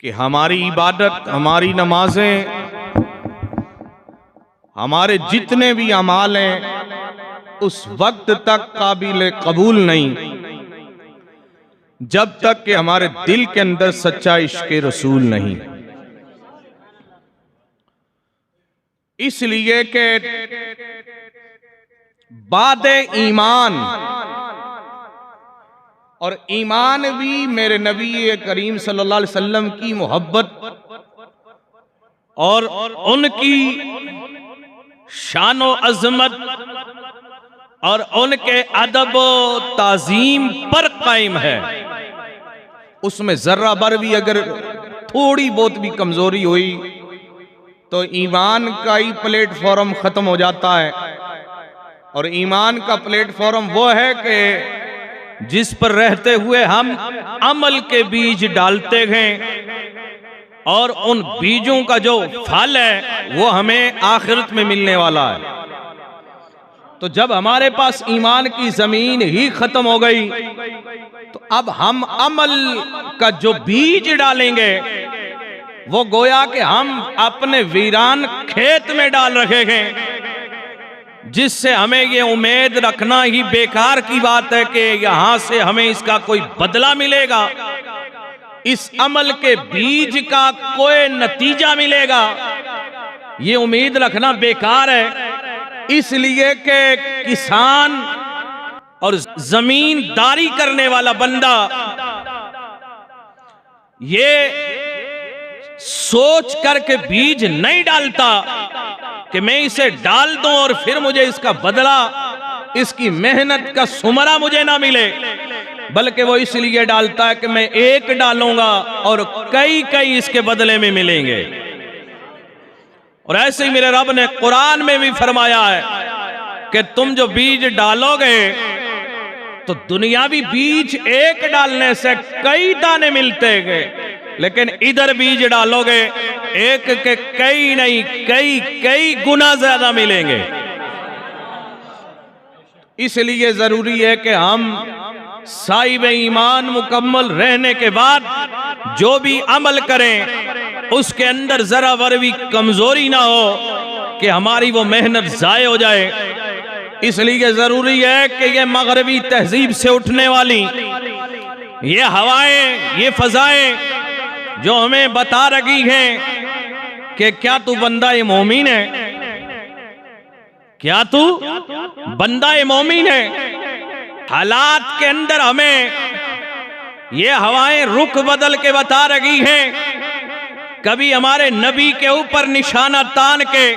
कि हमारी इबादत, हमारी नमाजें, हमारे जितने भी अमाल हैं उस वक्त तक काबिल कबूल नहीं जब तक कि हमारे दिल के अंदर सच्चा इश्क रसूल नहीं। इसलिए कि बाद ईमान, और ईमान भी मेरे नबी करीम सल्लल्लाहु अलैहि वसल्लम की मोहब्बत और उनकी शानो अजमत और उनके अदब ताजीम पर कायम है। उसमें जर्रा भर भी अगर थोड़ी बहुत भी कमजोरी हुई तो ईमान का ही प्लेटफॉर्म खत्म हो जाता है। और ईमान का प्लेटफॉर्म वो है कि जिस पर रहते हुए हम अमल के बीज डालते हैं और उन बीजों का जो फल है वो हमें आखिरत में मिलने वाला है। तो जब हमारे पास ईमान की जमीन ही खत्म हो गई तो अब हम अमल का जो बीज डालेंगे वो गोया कि हम अपने वीरान खेत में डाल रहे हैं, जिससे हमें ये उम्मीद रखना ही बेकार की बात है कि यहां से हमें इसका कोई बदला मिलेगा, इस अमल के बीज का कोई नतीजा मिलेगा, ये उम्मीद रखना बेकार है। इसलिए कि किसान और जमींदारी करने वाला बंदा ये सोच करके बीज नहीं डालता कि मैं इसे डाल दूं और फिर मुझे इसका बदला, इसकी मेहनत का सुमरा मुझे ना मिले, बल्कि वो इसलिए डालता है कि मैं एक डालूंगा और कई कई इसके बदले में मिलेंगे। और ऐसे ही मेरे रब ने कुरान में भी फरमाया है कि तुम जो बीज डालोगे तो दुनियावी बीज एक डालने से कई दाने मिलते हैं, लेकिन इधर बीज डालोगे एक के कई नहीं कई कई गुना ज्यादा मिलेंगे। इसलिए जरूरी है कि हम साहिब ईमान मुकम्मल रहने के बाद जो भी अमल करें उसके अंदर जरा वर भी कमजोरी ना हो कि हमारी वो मेहनत जाए हो जाए। इसलिए जरूरी है कि ये मगरबी तहजीब से उठने वाली ये हवाएं, ये फजाएं जो हमें बता रही हैं कि क्या तू बंदा ए मोमिन है, क्या तू बंदा ए मोमिन है, हालात के अंदर हमें ये हवाएं रुख बदल के बता रही हैं। कभी हमारे नबी के ऊपर निशाना तान के,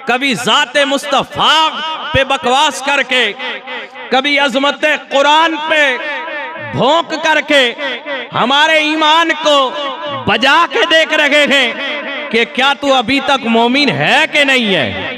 कभी जाते मुस्तफा पे बकवास करके, कभी अजमत कुरान पे भौंक करके हमारे ईमान को बजा के देख रहे हैं कि क्या तू अभी तक मोमिन है कि नहीं है।